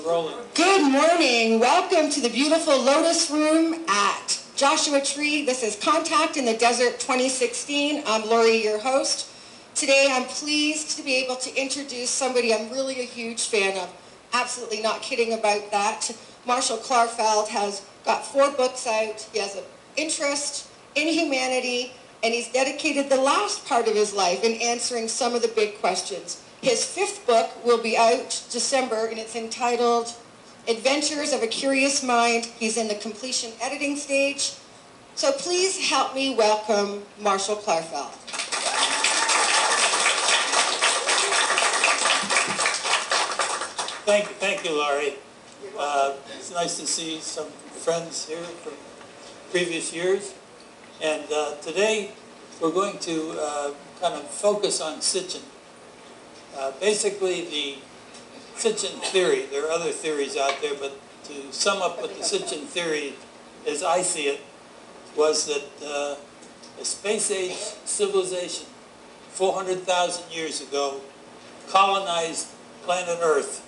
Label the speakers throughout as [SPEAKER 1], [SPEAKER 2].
[SPEAKER 1] rolling.
[SPEAKER 2] Good morning. Welcome to the beautiful Lotus Room at Joshua Tree. This is Contact in the Desert 2016. I'm Lori, your host. Today I'm pleased to be able to introduce somebody I'm really a huge fan of. Absolutely not kidding about that. Marshall Klarfeld has got 4 books out. He has an interest in humanity, and he's dedicated the last part of his life in answering some of the big questions. His 5th book will be out December, and it's entitled Adventures of a Curious Mind. He's in the completion editing stage. So please help me welcome Marshall Klarfeld.
[SPEAKER 1] Thank you, Laurie. It's nice to see some friends here from previous years. And today we're going to kind of focus on Sitchin. Basically, the Sitchin theory, there are other theories out there, but to sum up what the Sitchin theory, as I see it, was that a space-age civilization 400,000 years ago colonized planet Earth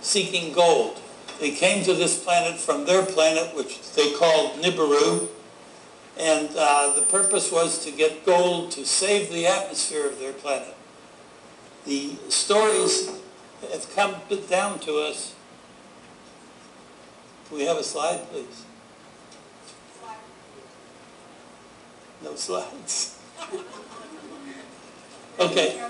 [SPEAKER 1] seeking gold. They came to this planet from their planet, which they called Nibiru, and the purpose was to get gold to save the atmosphere of their planet. The stories have come down to us. Can we have a slide, please? No slides. Okay.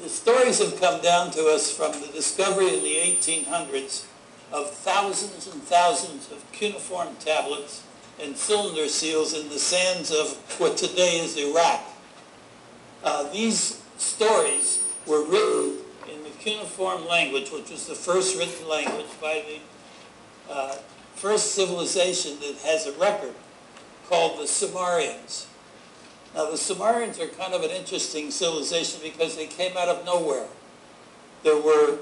[SPEAKER 1] The stories have come down to us from the discovery in the 1800s of thousands and thousands of cuneiform tablets and cylinder seals in the sands of what today is Iraq. These stories were written in the cuneiform language, which was the first written language by the first civilization that has a record, called the Sumerians. Now, the Sumerians are kind of an interesting civilization because they came out of nowhere. There were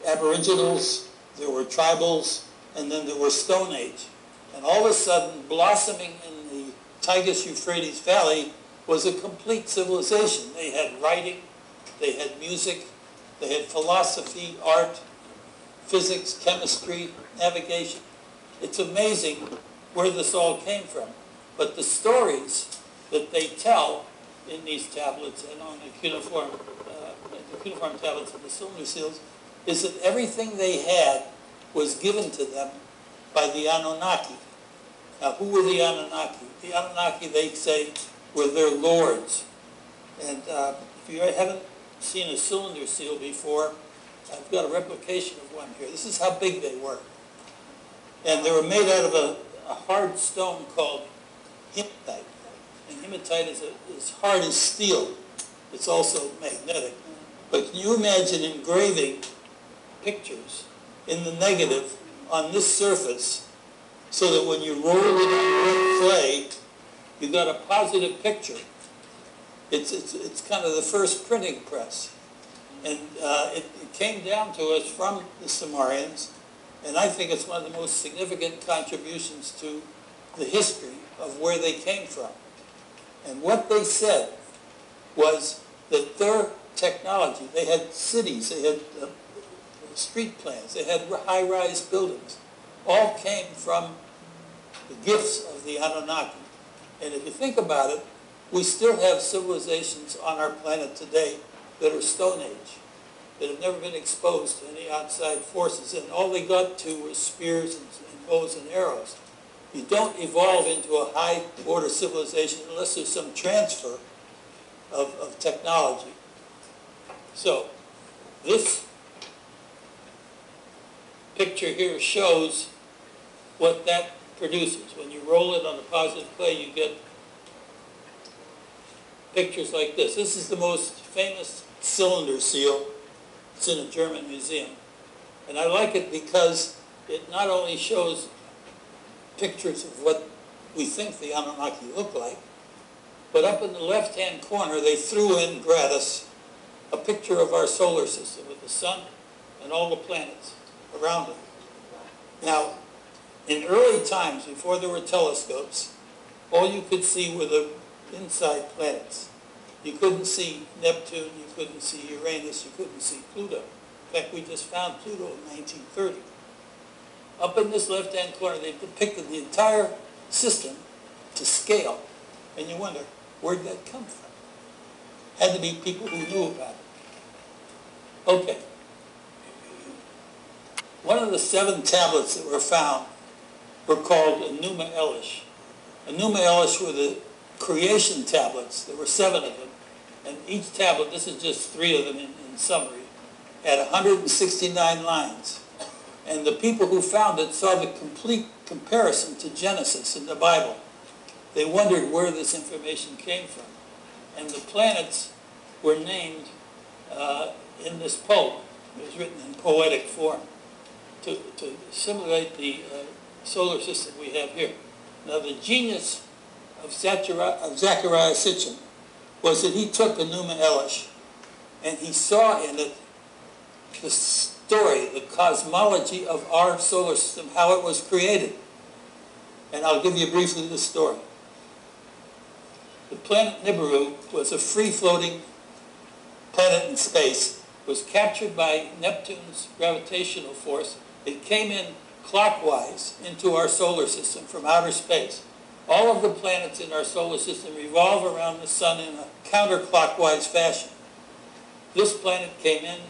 [SPEAKER 1] aboriginals, there were tribals, and then there were Stone Age. And all of a sudden, blossoming in the Tigris-Euphrates Valley was a complete civilization. They had writing, they had music, they had philosophy, art, physics, chemistry, navigation. It's amazing where this all came from. But the stories that they tell in these tablets and on the cuneiform tablets and the cylinder seals is that everything they had was given to them by the Anunnaki. Now, who were the Anunnaki? The Anunnaki, they say, were their lords. And if you haven't seen a cylinder seal before, I've got a replication of one here. This is how big they were. And they were made out of a hard stone called hematite. And hematite is as hard as steel. It's also magnetic. But can you imagine engraving pictures in the negative on this surface so that when you roll it on wet clay, you got a positive picture? It's kind of the first printing press. And it came down to us from the Sumerians, and I think it's one of the most significant contributions to the history of where they came from. And what they said was that their technology, they had cities, they had street plans, they had high-rise buildings, all came from the gifts of the Anunnaki. And if you think about it, we still have civilizations on our planet today that are Stone Age, that have never been exposed to any outside forces, and all they got to was spears and bows and arrows. You don't evolve into a high-order civilization unless there's some transfer of technology. So, this picture here shows what that produces. When you roll it on a positive clay, you get pictures like this. This is the most famous cylinder seal. It's in a German museum. And I like it because it not only shows pictures of what we think the Anunnaki look like, but up in the left-hand corner, they threw in gratis a picture of our solar system with the sun and all the planets around it. Now, in early times, before there were telescopes, all you could see were the inside planets. You couldn't see Neptune, you couldn't see Uranus, you couldn't see Pluto. In fact, we just found Pluto in 1930. Up in this left-hand corner, they've depicted the entire system to scale. And you wonder, where'd that come from? Had to be people who knew about it. Okay. One of the 7 tablets that were found were called Enuma Elish. Enuma Elish were the creation tablets. There were 7 of them. And each tablet, this is just 3 of them in summary, had 169 lines. And the people who found it saw the complete comparison to Genesis in the Bible. They wondered where this information came from. And the planets were named in this poem. It was written in poetic form to simulate the solar system we have here. Now, the genius of Zechariah Sitchin was that he took Enuma Elish and he saw in it the story, the cosmology of our solar system, how it was created. And I'll give you briefly the story. The planet Nibiru was a free-floating planet in space. It was captured by Neptune's gravitational force. It came in clockwise into our solar system from outer space. All of the planets in our solar system revolve around the sun in a counterclockwise fashion. This planet came in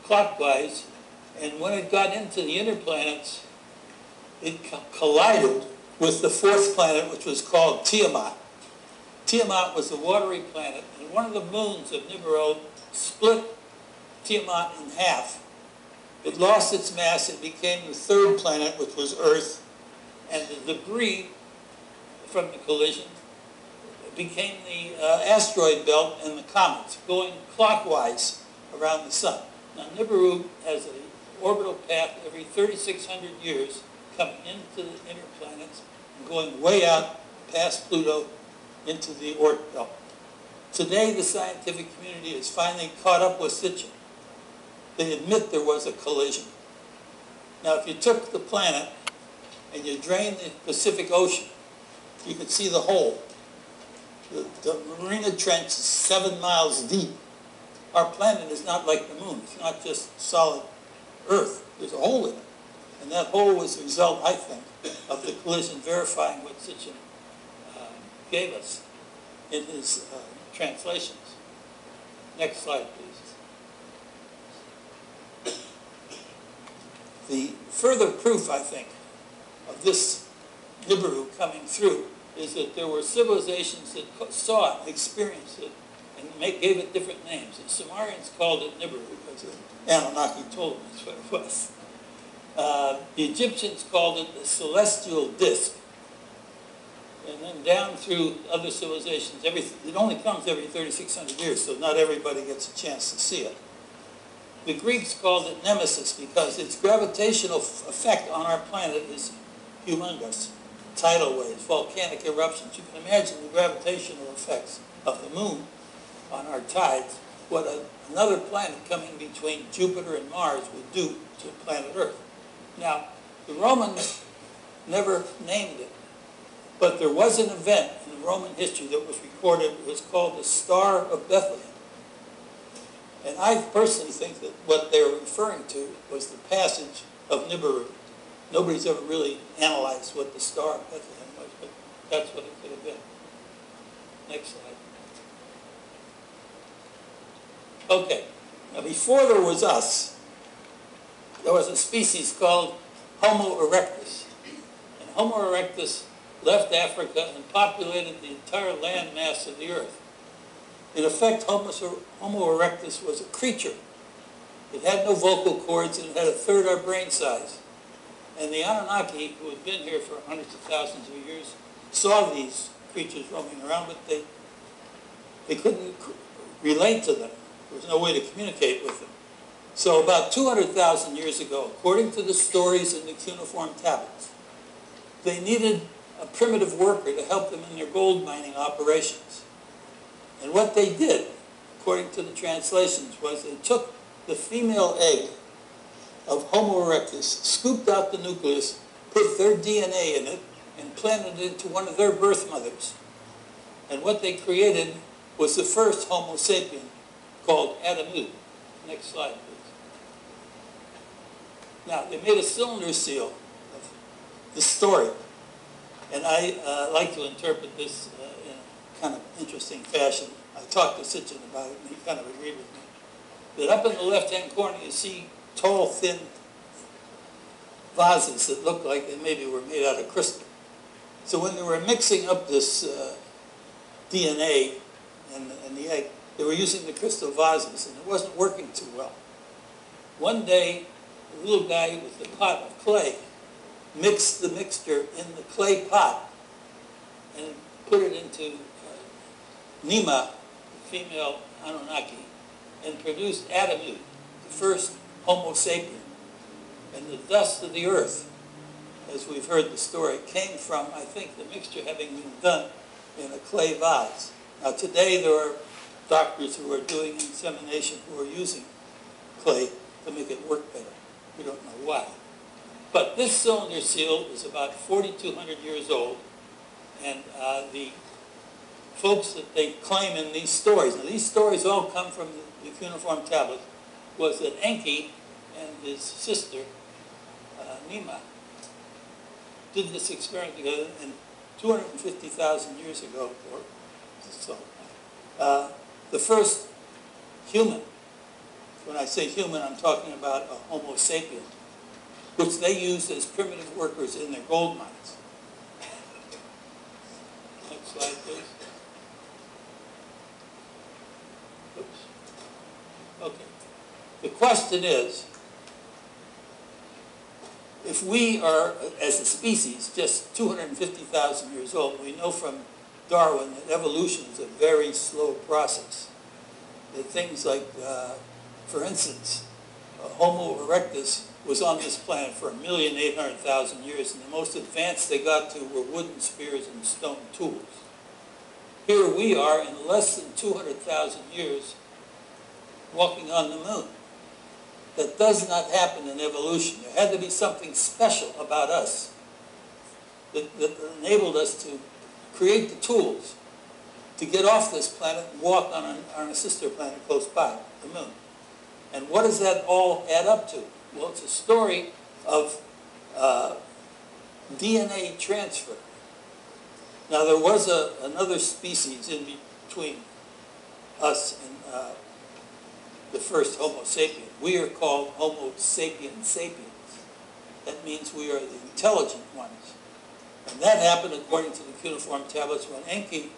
[SPEAKER 1] clockwise, and when it got into the inner planets, it collided with the 4th planet, which was called Tiamat. Tiamat was a watery planet, and one of the moons of Nibiru split Tiamat in half. It lost its mass. It became the 3rd planet, which was Earth, and the debris from the collision became the asteroid belt and the comets, going clockwise around the sun. Now, Nibiru has an orbital path every 3,600 years, coming into the inner planets and going way out past Pluto into the Oort belt. Today, the scientific community is finally caught up with Sitchin. They admit there was a collision. Now, if you took the planet and you drained the Pacific Ocean, you could see the hole. The Marina Trench is 7 miles deep. Our planet is not like the moon. It's not just solid Earth. There's a hole in it. And that hole was the result, I think, of the collision, verifying what Sitchin gave us in his translations. Next slide, please. The further proof, I think, of this Nibiru coming through is that there were civilizations that saw it, experienced it, and gave it different names. The Sumerians called it Nibiru because the Anunnaki told them that's what it was. The Egyptians called it the celestial disk. And then down through other civilizations, it only comes every 3,600 years, so not everybody gets a chance to see it. The Greeks called it Nemesis because its gravitational effect on our planet is humongous. Tidal waves, volcanic eruptions. You can imagine the gravitational effects of the moon on our tides, what another planet coming between Jupiter and Mars would do to planet Earth. Now, the Romans never named it, but there was an event in Roman history that was recorded. It was called the Star of Bethlehem. And I personally think that what they were referring to was the passage of Nibiru. Nobody's ever really analyzed what the Star of Bethlehem was, but that's what it could have been. Next slide. Okay, now before there was us, there was a species called Homo erectus. And Homo erectus left Africa and populated the entire land mass of the Earth. In effect, Homo erectus was a creature. It had no vocal cords and it had a third our brain size. And the Anunnaki, who had been here for hundreds of thousands of years, saw these creatures roaming around, but they couldn't relate to them. There was no way to communicate with them. So about 200,000 years ago, according to the stories in the cuneiform tablets, they needed a primitive worker to help them in their gold mining operations. And what they did, according to the translations, was they took the female egg of Homo erectus, scooped out the nucleus, put their DNA in it, and planted it into one of their birth mothers. And what they created was the first Homo sapien called Adamu. Next slide, please. Now, they made a cylinder seal of the story. And I like to interpret this in a kind of interesting fashion. I talked to Sitchin about it, and he kind of agreed with me. That up in the left-hand corner, you see tall, thin vases that look like they maybe were made out of crystal. So when they were mixing up this DNA and the egg, they were using the crystal vases, and it wasn't working too well. One day, a little guy with a pot of clay mixed the mixture in the clay pot and put it into Nima, the female Anunnaki, and produced Adamu, the first Homo sapien. And the dust of the earth, as we've heard the story, came from, I think, the mixture having been done in a clay vase. Now today there are doctors who are doing insemination who are using clay to make it work better. We don't know why. But this cylinder seal is about 4,200 years old, and the folks that they claim in these stories, now these stories all come from the cuneiform tablets, was that Enki and his sister, Nima, did this experiment together, and 250,000 years ago, or so, the first human, when I say human, I'm talking about a Homo sapien, which they used as primitive workers in their gold mines. Next slide, please. Oops. Okay. The question is, if we are, as a species, just 250,000 years old, we know from Darwin that evolution is a very slow process. That things like, for instance, Homo erectus was on this planet for 1,800,000 years, and the most advanced they got to were wooden spears and stone tools. Here we are, in less than 200,000 years, walking on the moon. That does not happen in evolution. There had to be something special about us that enabled us to create the tools to get off this planet and walk on a sister planet close by, the moon. And what does that all add up to? Well, it's a story of DNA transfer. Now, there was another species in between us and the first Homo sapien. We are called Homo sapiens sapiens. That means we are the intelligent ones. And that happened according to the cuneiform tablets when Enki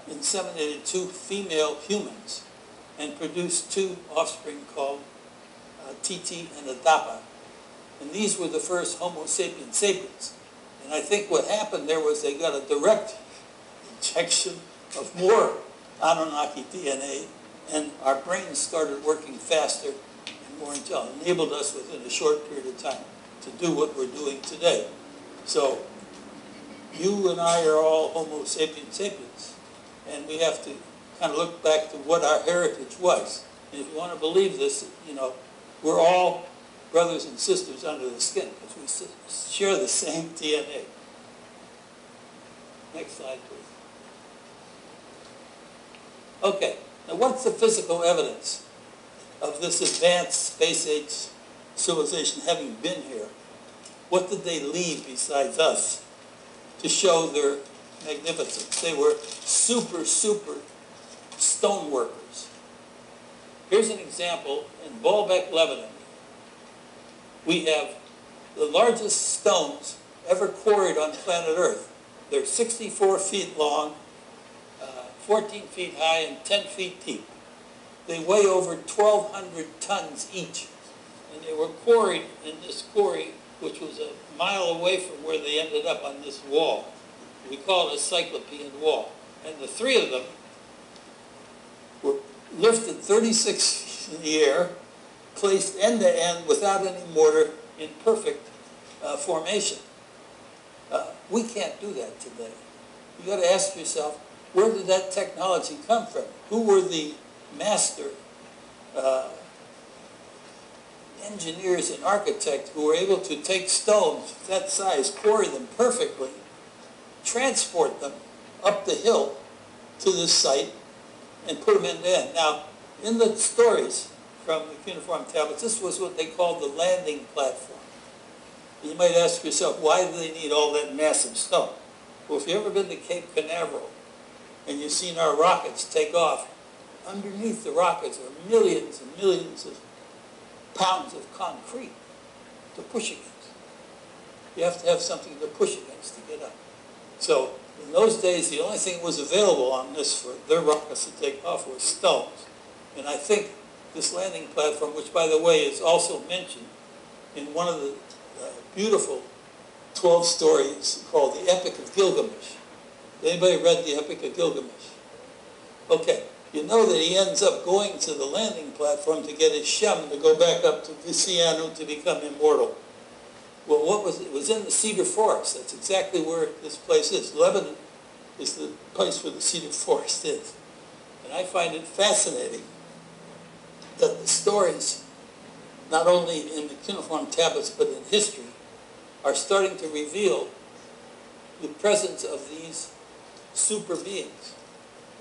[SPEAKER 1] inseminated 2 female humans and produced 2 offspring called Titi and Adapa. And these were the first Homo sapiens sapiens. And I think what happened there was they got a direct injection of more Anunnaki DNA, and our brains started working faster and more intelligent. Enabled us within a short period of time to do what we're doing today. So you and I are all Homo sapiens sapiens, and we have to kind of look back to what our heritage was. And if you want to believe this, you know, we're all brothers and sisters under the skin because we share the same DNA. Next slide, please. Okay, now what's the physical evidence of this advanced space-age civilization having been here? What did they leave besides us to show their magnificence? They were super stone workers. Here's an example in Baalbek, Lebanon. We have the largest stones ever quarried on planet Earth. They're 64 feet long, 14 feet high, and 10 feet deep. They weigh over 1,200 tons each. And they were quarried in this quarry, which was a mile away from where they ended up on this wall. We call it a Cyclopean wall. And the 3 of them were lifted 36 feet in the air, placed end to end without any mortar in perfect formation. We can't do that today. You got to ask yourself, where did that technology come from? Who were the master engineers and architects who were able to take stones that size, quarry them perfectly, transport them up the hill to this site and put them end to end. Now, in the stories from the cuneiform tablets, this was what they called the landing platform. You might ask yourself, why do they need all that massive stone? Well, if you've ever been to Cape Canaveral and you've seen our rockets take off, underneath the rockets are millions and millions of pounds of concrete to push against. You have to have something to push against to get up. So in those days, the only thing that was available on this for their rockets to take off was stones. And I think this landing platform, which by the way is also mentioned in one of the beautiful 12 stories called the Epic of Gilgamesh. Anybody read the Epic of Gilgamesh? Okay, you know that he ends up going to the landing platform to get his Shem to go back up to Visianu to become immortal. Well, what was it? It was in the cedar forest. That's exactly where this place is. Lebanon is the place where the cedar forest is. And I find it fascinating that the stories, not only in the cuneiform tablets but in history, are starting to reveal the presence of these super beings.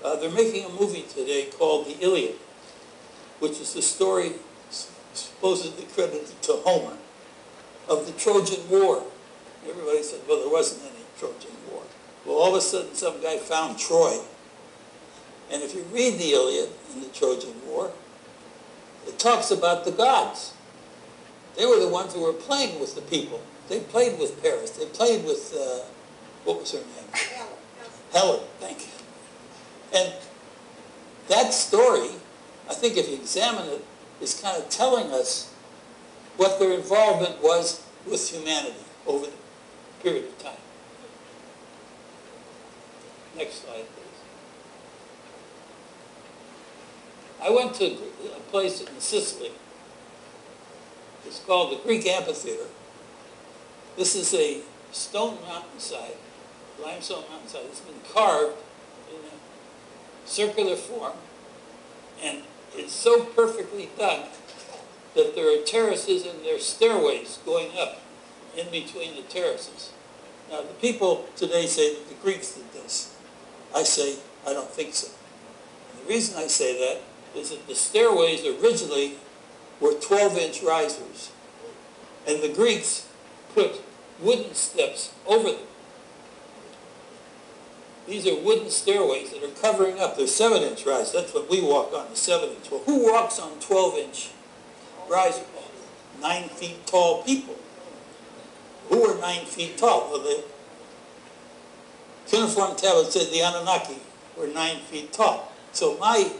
[SPEAKER 1] They're making a movie today called The Iliad, which is the story supposedly credited to Homer of the Trojan War. Everybody said, well, there wasn't any Trojan War. Well, all of a sudden, some guy found Troy. And if you read the Iliad in the Trojan War, it talks about the gods. They were the ones who were playing with the people. They played with Paris. They played with, what was her name? Helen, thank you. And that story, I think if you examine it, is kind of telling us what their involvement was with humanity over the period of time. Next slide, please. I went to a place in Sicily. It's called the Greek Amphitheater. This is a stone mountainside, limestone mountainside. It's been carved in a circular form, and it's so perfectly done that there are terraces and there are stairways going up in between the terraces. Now, the people today say that the Greeks did this. I say, I don't think so. And the reason I say that is that the stairways originally were 12-inch risers, and the Greeks put wooden steps over them. These are wooden stairways that are covering up. They're 7-inch risers. That's what we walk on, the 7-inch. Well, who walks on 12-inch risers? 9 feet tall people. Who are 9 feet tall? Well, the cuneiform tablet said the Anunnaki were 9 feet tall. So my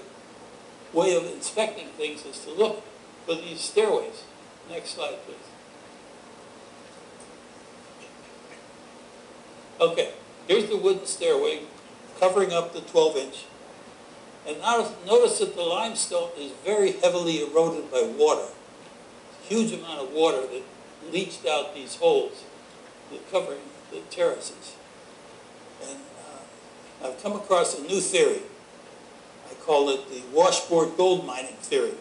[SPEAKER 1] way of inspecting things is to look for these stairways. Next slide, please. Okay, here's the wooden stairway covering up the 12-inch. And now notice that the limestone is very heavily eroded by water. Huge amount of water that leached out these holes that covering the terraces. And I've come across a new theory. I call it the washboard gold mining theory.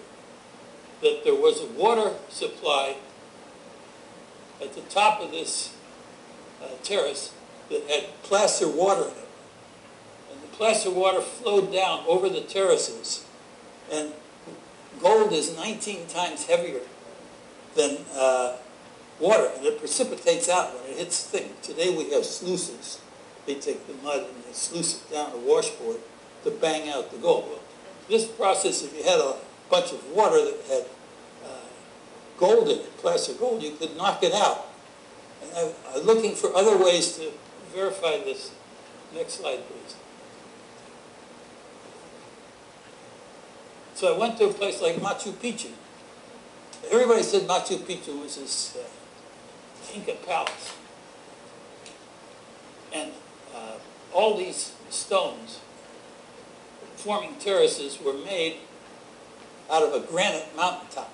[SPEAKER 1] That there was a water supply at the top of this terrace that had placer water in it. And the placer water flowed down over the terraces. And gold is 19 times heavier than water, and it precipitates out when it hits the thing. Today we have sluices. They take the mud and they sluice it down a washboard to bang out the gold. Well, this process, if you had a bunch of water that had gold in it, placer gold, you could knock it out. And I'm looking for other ways to verify this. Next slide, please. So I went to a place like Machu Picchu. Everybody said Machu Picchu was this Inca palace. And all these stones forming terraces were made out of a granite mountaintop.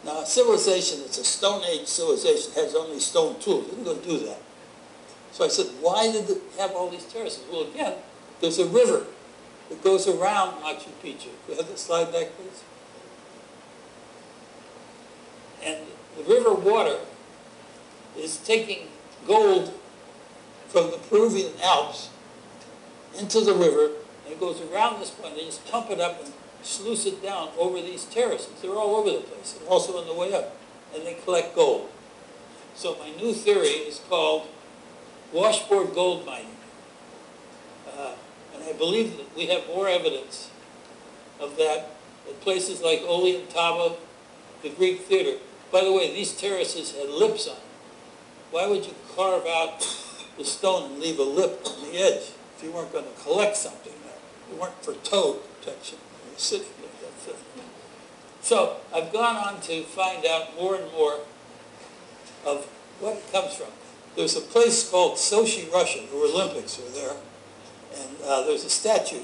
[SPEAKER 1] Now, a civilization that's a Stone Age civilization has only stone tools. It isn't going to do that. So I said, why did it have all these terraces? Well, again, there's a river that goes around Machu Picchu. Can we have the slide back, please? And the river water is taking gold from the Peruvian Alps into the river, and it goes around this point. They just pump it up and sluice it down over these terraces. They're all over the place, and also on the way up, and they collect gold. So my new theory is called washboard gold mining. And I believe that we have more evidence of that at places like Ollantaytambo, the Greek theater. By the way, these terraces had lips on them. Why would you carve out the stone and leave a lip on the edge if you weren't going to collect something there? You weren't for toe protection. So I've gone on to find out more and more of what it comes from. There's a place called Sochi, Russia. The Olympics are there. And there's a statue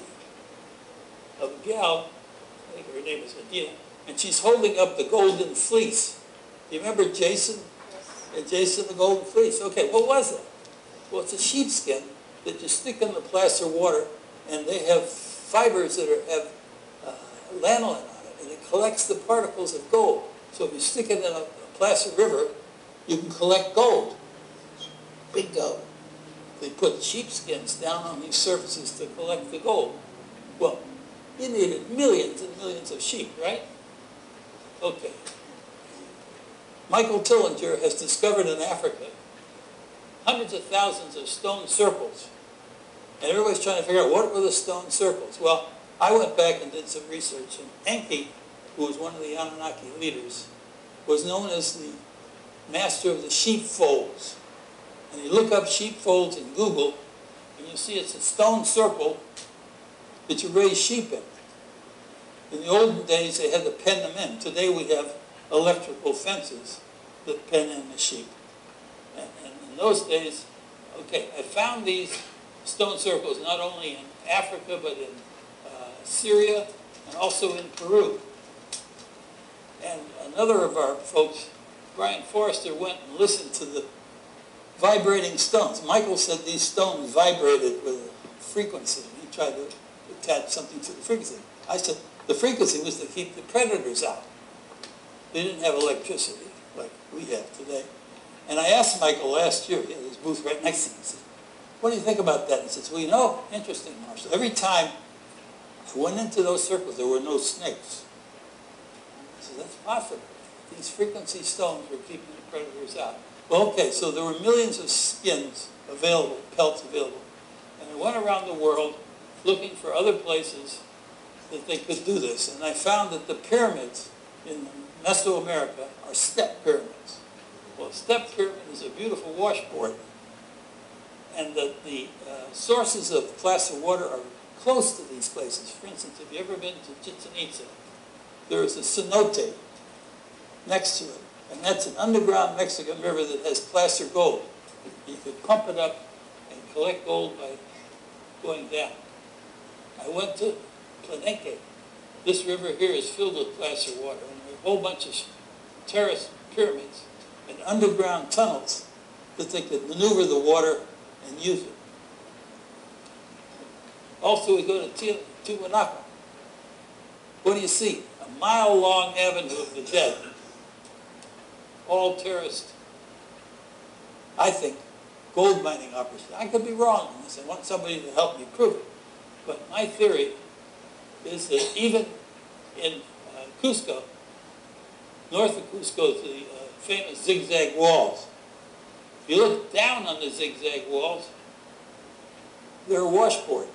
[SPEAKER 1] of a gal, I think her name is Adina, and she's holding up the golden fleece. Do you remember Jason? Yes. Jason the golden fleece. Okay, what was it? Well, it's a sheepskin that you stick in the placer water, and they have fibers that have lanolin on it, and it collects the particles of gold. So if you stick it in a placer river, you can collect gold. Bingo. They put sheepskins down on these surfaces to collect the gold. Well, you needed millions and millions of sheep, right? Okay. Michael Tillinger has discovered in Africa hundreds of thousands of stone circles. And everybody's trying to figure out what were the stone circles. Well, I went back and did some research, and Enki, who was one of the Anunnaki leaders, was known as the master of the sheepfolds. And you look up sheepfolds in Google, and you see it's a stone circle that you raise sheep in. In the olden days, they had to pen them in. Today, we have electrical fences that pen in the sheep. And in those days, okay, I found these stone circles not only in Africa, but in Syria, and also in Peru. And another of our folks, Brian Forrester, went and listened to the vibrating stones. Michael said these stones vibrated with a frequency. He tried to attach something to the frequency. I said the frequency was to keep the predators out. They didn't have electricity like we have today. And I asked Michael last year, he had his booth right next to me, he said, what do you think about that? He says, well, you know, interesting, Marshall. Every time I went into those circles, there were no snakes. I said, that's possible. These frequency stones were keeping the predators out. Well, okay, so there were millions of skins available, pelts available. And I went around the world looking for other places that they could do this. And I found that the pyramids in Mesoamerica are step pyramids. Well, a step pyramid is a beautiful washboard. And that the sources of placer water are close to these places. For instance, have you ever been to Chichen Itza? There is a cenote next to it. And that's an underground Mexican river that has placer gold. You could pump it up and collect gold by going down. I went to Planenque. This river here is filled with placer water, and there are a whole bunch of terrace pyramids and underground tunnels that they could maneuver the water and use it. Also, we go to Tiwanaku. What do you see? A mile-long avenue of the dead. All terraced, I think, gold mining operation. I could be wrong on this. I want somebody to help me prove it. But my theory is that even in Cusco, north of Cusco, the famous zigzag walls. If you look down on the zigzag walls, they're a washboard.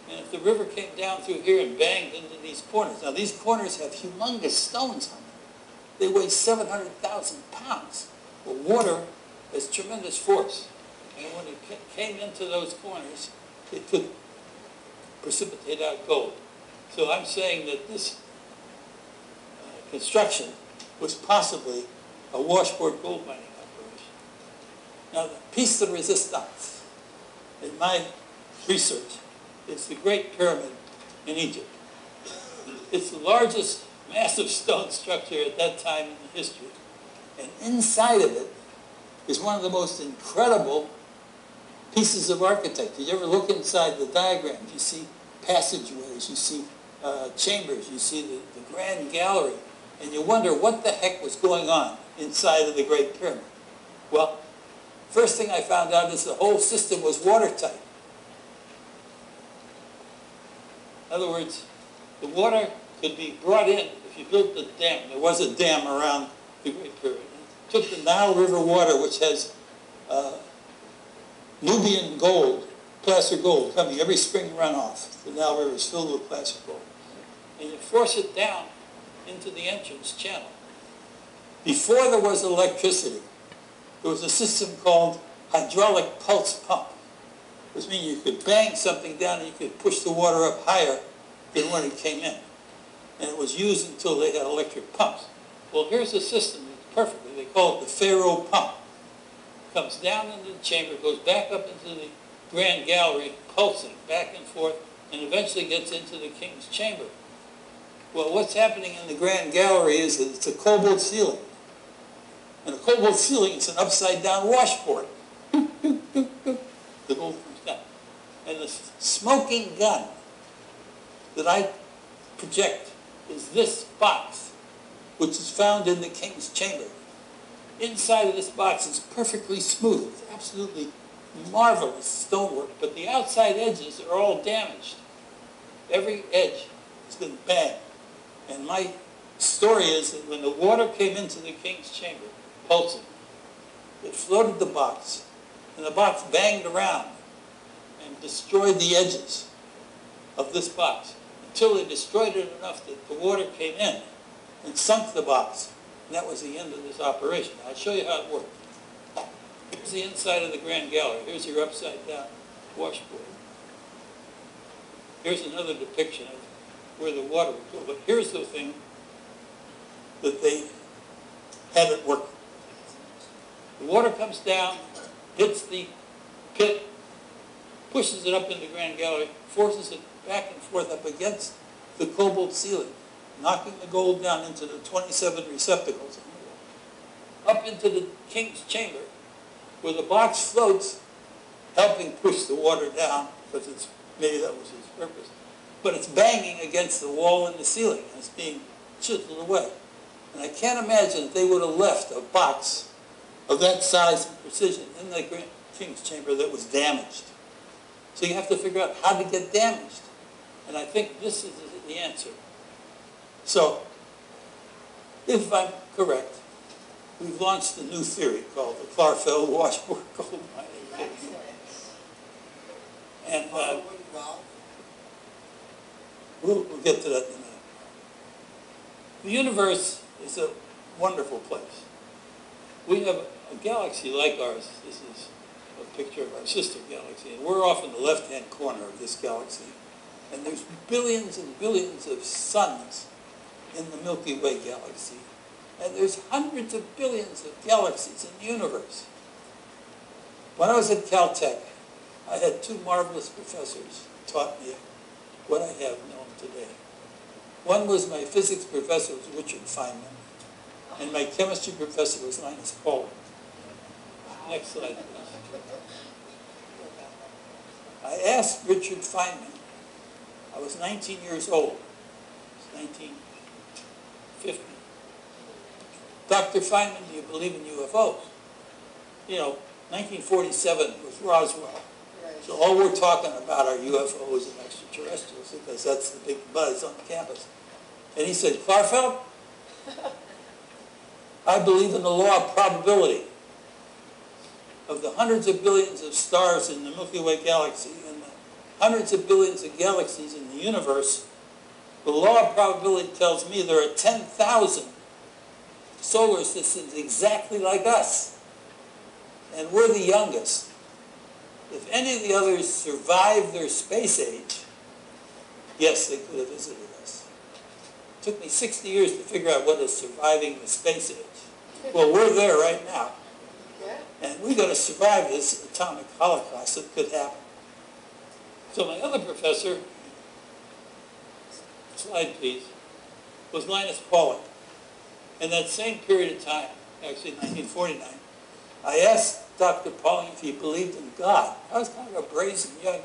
[SPEAKER 1] And if the river came down through here and banged into these corners, now these corners have humongous stones on them. They weigh 700,000 pounds. Well, water has tremendous force. And when it came into those corners, it could precipitate out gold. So I'm saying that this construction was possibly a washboard gold mining operation. Now, the piece de resistance, in my research, is the Great Pyramid in Egypt. It's the largest massive stone structure at that time in history. And inside of it is one of the most incredible pieces of architecture. You ever look inside the diagrams, you see passageways, you see chambers, you see the grand gallery, and you wonder what the heck was going on inside of the Great Pyramid. Well, first thing I found out is the whole system was watertight. In other words, the water could be brought in if you built the dam. There was a dam around the Great Period. It took the Nile River water, which has Nubian gold, placer gold, coming every spring runoff. The Nile River is filled with placer gold. And you force it down into the entrance channel. Before there was electricity, there was a system called hydraulic pulse pump, which means you could bang something down and you could push the water up higher than when it came in. And it was used until they had electric pumps. Well, here's a system that's perfectly. They call it the Pharaoh pump. It comes down into the chamber, goes back up into the grand gallery, pulsing back and forth, and eventually gets into the king's chamber. Well, what's happening in the grand gallery is that it's a cobalt ceiling. And a cobalt ceiling is an upside-down washboard. The gold comes down. And the smoking gun that I project is this box, which is found in the king's chamber. Inside of this box is perfectly smooth, absolutely marvelous stonework, but the outside edges are all damaged. Every edge has been banged. And my story is that when the water came into the king's chamber, pulsing, it flooded the box, and the box banged around and destroyed the edges of this box until they destroyed it enough that the water came in and sunk the box. And that was the end of this operation. I'll show you how it worked. Here's the inside of the grand gallery. Here's your upside-down washboard. Here's another depiction of where the water would go. But here's the thing that they had it work. The water comes down, hits the pit, pushes it up in the grand gallery, forces it back and forth up against the cobalt ceiling, knocking the gold down into the 27 receptacles on the wall, up into the king's chamber, where the box floats, helping push the water down, because it's, maybe that was his purpose. But it's banging against the wall and the ceiling, and it's being chiseled away. And I can't imagine if they would have left a box of that size and precision in the king's chamber that was damaged. So you have to figure out how to get damaged. And I think this is the answer. So, if I'm correct, we've launched a new theory called the Klarfeld washboard gold mining case. And we'll get to that in a minute. The universe is a wonderful place. We have a galaxy like ours. This is a picture of our sister galaxy, and we're off in the left-hand corner of this galaxy. And there's billions and billions of suns in the Milky Way galaxy. And there's hundreds of billions of galaxies in the universe. When I was at Caltech, I had two marvelous professors who taught me what I have known today. One was my physics professor, was Richard Feynman, and my chemistry professor was Linus Pauling. Next slide, please. I asked Richard Feynman, I was 19 years old, it was 1950. Dr. Feynman, do you believe in UFOs? You know, 1947 was Roswell. So all we're talking about are UFOs and extraterrestrials, because that's the big buzz on campus. And he said, Klarfeld, I believe in the law of probability. Of the hundreds of billions of stars in the Milky Way galaxy and the hundreds of billions of galaxies in the universe, the law of probability tells me there are 10,000 solar systems exactly like us. And we're the youngest. If any of the others survived their space age, yes, they could have visited us. It took me 60 years to figure out what is surviving the space age. Well, we're there right now. And we're going to survive this atomic holocaust that could happen. So my other professor, slide please, was Linus Pauling. In that same period of time, actually 1949, I asked Dr. Pauling if he believed in God. I was kind of a brazen young